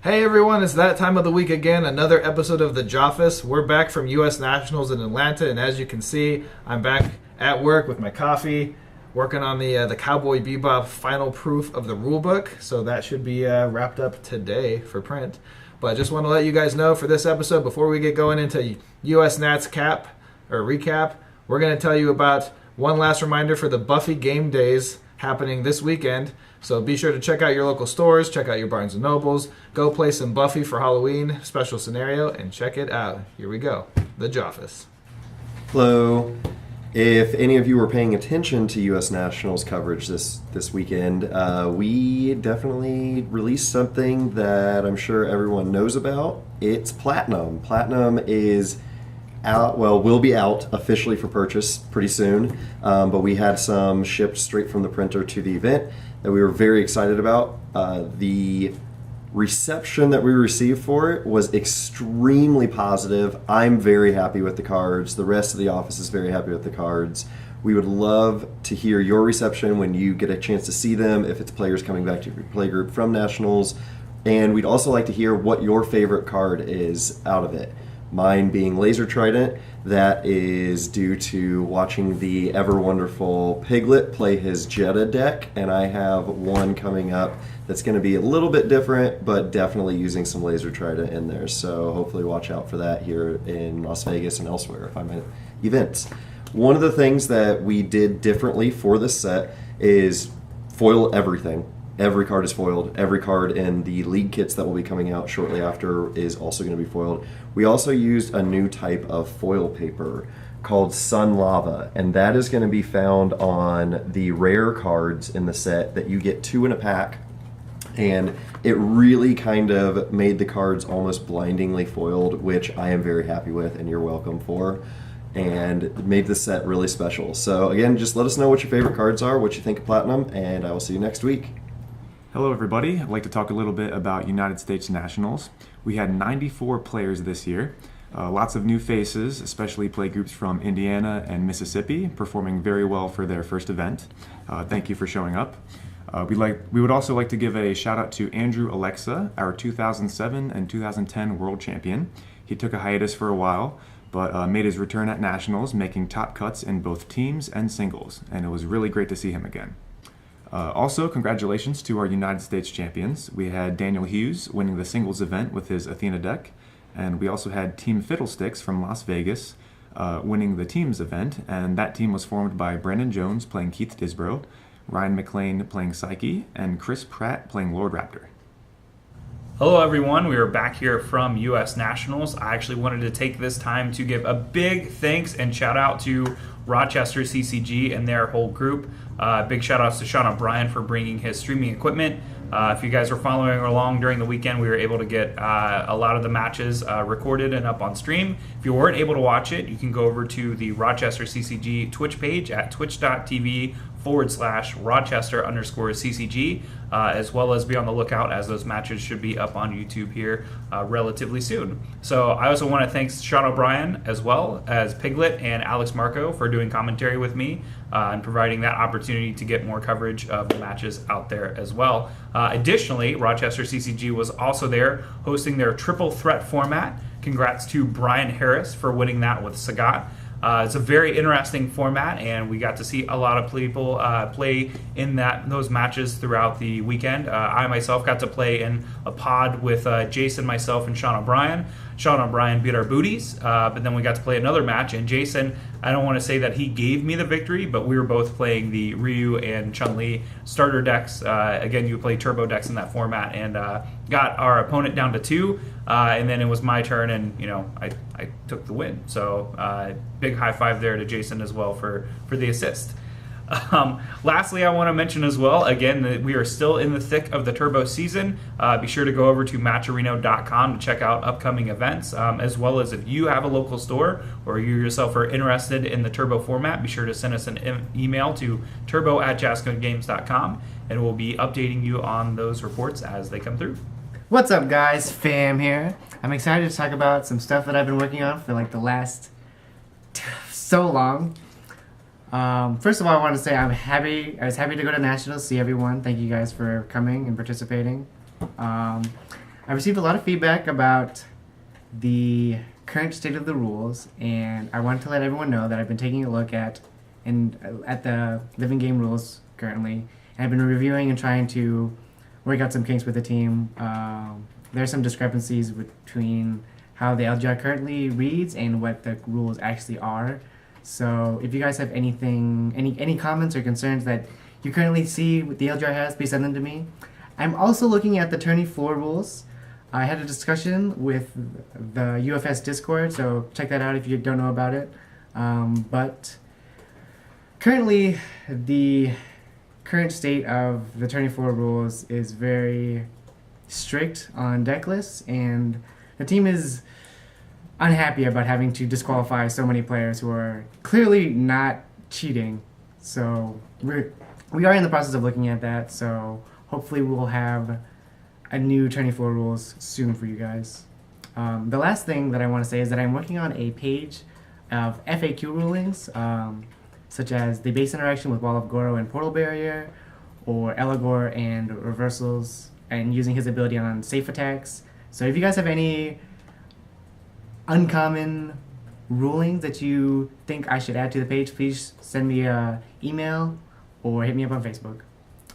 Hey everyone, it's that time of the week again, another episode of the Joffice. We're back from US Nationals in Atlanta, and as you can see, I'm back at work with my coffee, working on the Cowboy Bebop final proof of the rulebook, so that should be wrapped up today for print. But I just want to let you guys know for this episode, before we get going into US Nats recap, we're going to tell you about one last reminder for the Buffy game days happening this weekend. So be sure to check out your local stores, check out your Barnes & Nobles, go play some Buffy for Halloween, special scenario, and check it out. Here we go, the Joffice. Hello. If any of you were paying attention to U.S. Nationals coverage this weekend, we definitely released something that I'm sure everyone knows about. It's Platinum. Platinum is out, will be out officially for purchase pretty soon, but we had some shipped straight from the printer to the event that we were very excited about. The reception that we received for it was extremely positive. I'm very happy with the cards. The rest of the office is very happy with the cards. We would love to hear your reception when you get a chance to see them, if it's players coming back to your playgroup from Nationals. And we'd also like to hear what your favorite card is out of it. Mine being Laser Trident. That is due to watching the ever wonderful Piglet play his Jetta deck, and I have one coming up that's going to be a little bit different, but definitely using some Laser Trident in there. So hopefully watch out for that here in Las Vegas and elsewhere if I'm at events. One of the things that we did differently for this set is foil everything. Every card is foiled. Every card in the league kits that will be coming out shortly after is also going to be foiled. We also used a new type of foil paper called Sun Lava, and that is going to be found on the rare cards in the set that you get 2 in a pack. And it really kind of made the cards almost blindingly foiled, which I am very happy with, and you're welcome for, and made the set really special. So again, just let us know what your favorite cards are, what you think of Platinum, and I will see you next week. Hello everybody, I'd like to talk a little bit about United States Nationals. We had 94 players this year, lots of new faces, especially play groups from Indiana and Mississippi, performing very well for their first event. Thank you for showing up. We would also like to give a shout out to Andrew Alexa, our 2007 and 2010 world champion. He took a hiatus for a while, but made his return at Nationals, making top cuts in both teams and singles, and it was really great to see him again. Also, congratulations to our United States champions. We had Daniel Hughes winning the singles event with his Athena deck, and we also had Team Fiddlesticks from Las Vegas winning the teams event, and that team was formed by Brandon Jones playing Keith Disbro, Ryan McLean playing Psyche, and Chris Pratt playing Lord Raptor. Hello everyone, we are back here from US Nationals. I actually wanted to take this time to give a big thanks and shout out to Rochester CCG and their whole group. Big shout outs to Sean O'Brien for bringing his streaming equipment. If you guys were following along during the weekend, we were able to get a lot of the matches recorded and up on stream. If you weren't able to watch it, you can go over to the Rochester CCG Twitch page at twitch.tv/Rochester_CCG, as well as be on the lookout as those matches should be up on YouTube here relatively soon. So I also want to thank Sean O'Brien as well as Piglet and Alex Marco for doing commentary with me and providing that opportunity to get more coverage of the matches out there as well. Additionally, Rochester CCG was also there hosting their triple threat format. Congrats to Brian Harris for winning that with Sagat. It's a very interesting format, and we got to see a lot of people play in those matches throughout the weekend. I myself got to play in a pod with Jason, myself, and Sean O'Brien. Sean O'Brien beat our booties, but then we got to play another match, and Jason, I don't want to say that he gave me the victory, but we were both playing the Ryu and Chun-Li starter decks. Again, you play turbo decks in that format, and got our opponent down to 2, and then it was my turn, and I took the win. So big high five there to Jason as well for the assist. Lastly, I want to mention as well, again, that we are still in the thick of the Turbo season. Be sure to go over to matcherino.com to check out upcoming events, as well as if you have a local store or you yourself are interested in the Turbo format, be sure to send us an email to turbo@jascogames.com, and we'll be updating you on those reports as they come through. What's up, guys? Fam here. I'm excited to talk about some stuff that I've been working on for like the last so long. First of all, I want to say I was happy to go to Nationals, see everyone. Thank you guys for coming and participating. I received a lot of feedback about the current state of the rules, and I wanted to let everyone know that I've been taking a look at the living game rules currently, and I've been reviewing and trying to work out some kinks with the team. There are some discrepancies between how the LGR currently reads and what the rules actually are. So if you guys have any comments or concerns that you currently see what the LGR has, please send them to me. I'm also looking at the tourney floor rules. I had a discussion with the UFS Discord, so check that out if you don't know about it. But currently, the current state of the tourney floor rules is very strict on deck lists, and the team is unhappy about having to disqualify so many players who are clearly not cheating. So we are in the process of looking at that, so hopefully we'll have a new tourney floor rules soon for you guys. The last thing that I want to say is that I'm working on a page of FAQ rulings, such as the base interaction with Wall of Goro and Portal Barrier, or Elagor and reversals, and using his ability on safe attacks. So if you guys have any uncommon rulings that you think I should add to the page, please send me an email or hit me up on Facebook.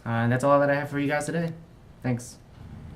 And that's all that I have for you guys today. Thanks.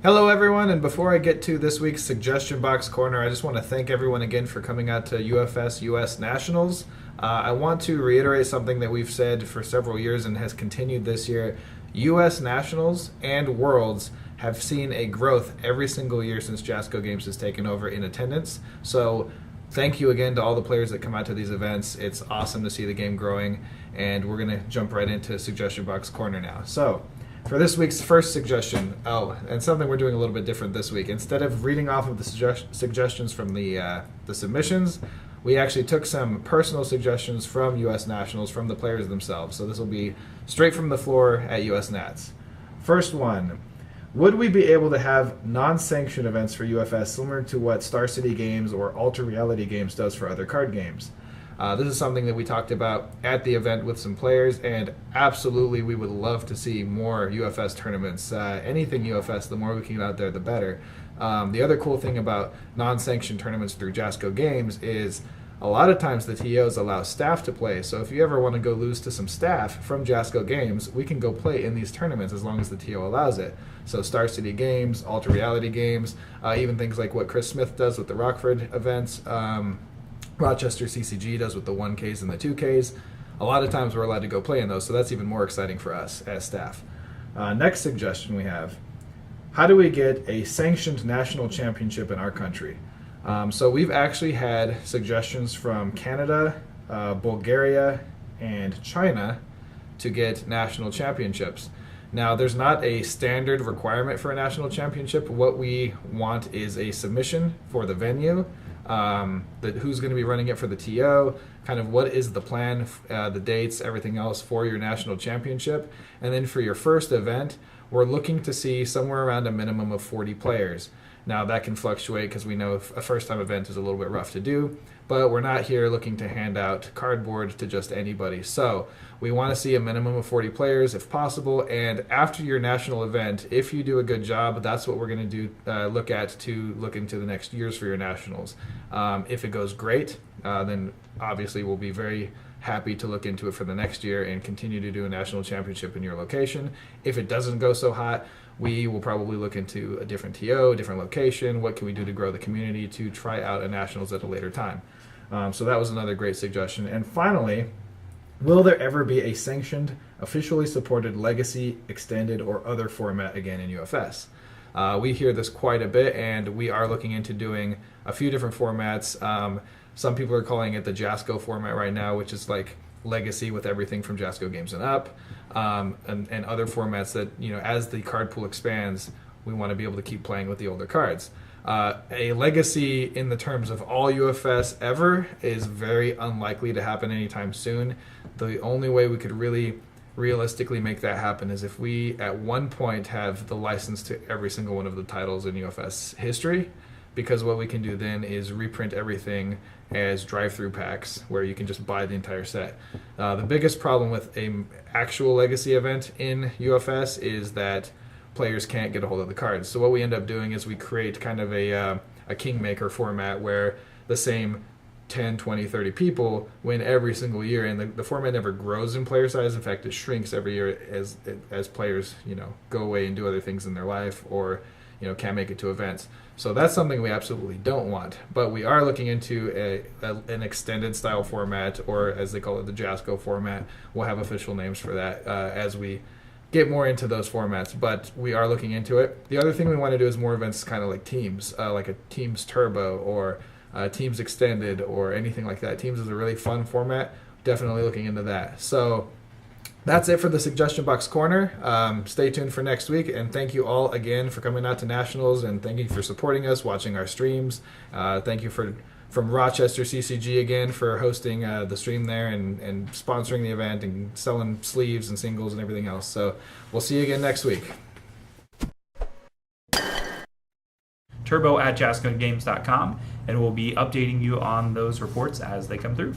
Hello, everyone, and before I get to this week's Suggestion Box Corner, I just want to thank everyone again for coming out to UFS US Nationals. I want to reiterate something that we've said for several years and has continued this year. US Nationals and Worlds have seen a growth every single year since Jasco Games has taken over in attendance. So thank you again to all the players that come out to these events. It's awesome to see the game growing, and we're going to jump right into Suggestion Box Corner now. So for this week's first suggestion, and something we're doing a little bit different this week. Instead of reading off of the suggestions from the submissions, we actually took some personal suggestions from US Nationals, from the players themselves. So this will be straight from the floor at US Nats. First one. Would we be able to have non-sanctioned events for UFS similar to what Star City Games or Alter Reality Games does for other card games? This is something that we talked about at the event with some players, and absolutely we would love to see more UFS tournaments. Anything UFS, the more we can get out there, the better. The other cool thing about non-sanctioned tournaments through Jasco Games is a lot of times the TOs allow staff to play, so if you ever want to go lose to some staff from Jasco Games, we can go play in these tournaments as long as the TO allows it. So Star City Games, Alter Reality Games, even things like what Chris Smith does with the Rockford events, Rochester CCG does with the 1Ks and the 2Ks. A lot of times we're allowed to go play in those, so that's even more exciting for us as staff. Next suggestion we have, how do we get a sanctioned national championship in our country? So we've actually had suggestions from Canada, Bulgaria, and China to get national championships. Now, there's not a standard requirement for a national championship. What we want is a submission for the venue, who's going to be running it for the TO, kind of what is the plan, the dates, everything else for your national championship. And then for your first event, we're looking to see somewhere around a minimum of 40 players. Now, that can fluctuate because we know a first-time event is a little bit rough to do, but we're not here looking to hand out cardboard to just anybody. So we want to see a minimum of 40 players if possible, and after your national event, if you do a good job, that's what we're going to do. Look into the next years for your nationals. If it goes great, then obviously we'll be very happy to look into it for the next year and continue to do a national championship in your location. If it doesn't go so hot, we will probably look into a different TO, a different location. What can we do to grow the community to try out a nationals at a later time? So that was another great suggestion. And finally, will there ever be a sanctioned, officially supported legacy, extended, or other format again in UFS? We hear this quite a bit, and we are looking into doing a few different formats. Some people are calling it the Jasco format right now, which is like legacy with everything from Jasco Games and up, and other formats that, as the card pool expands, we want to be able to keep playing with the older cards. A legacy in the terms of all UFS ever is very unlikely to happen anytime soon. The only way we could really realistically make that happen is if we at one point have the license to every single one of the titles in UFS history. because what we can do then is reprint everything as drive-through packs where you can just buy the entire set. The biggest problem with a actual legacy event in UFS is that players can't get a hold of the cards. So what we end up doing is we create kind of a kingmaker format where the same 10, 20, 30 people win every single year, and the format never grows in player size. In fact, it shrinks every year as players, go away and do other things in their life, or can't make it to events. So that's something we absolutely don't want. But we are looking into an extended style format, or as they call it, the Jasco format. We'll have official names for that as we get more into those formats, but we are looking into it. The other thing we want to do is more events kind of like Teams, like a Teams Turbo or Teams Extended or anything like that. Teams is a really fun format. Definitely looking into that. So that's it for the Suggestion Box Corner. Stay tuned for next week, and thank you all again for coming out to Nationals, and thank you for supporting us, watching our streams. Thank you from Rochester CCG again for hosting the stream there and sponsoring the event and selling sleeves and singles and everything else. So we'll see you again next week. turbo@jascogames.com, and we'll be updating you on those reports as they come through.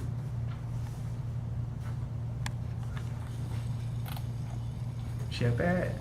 Shep it.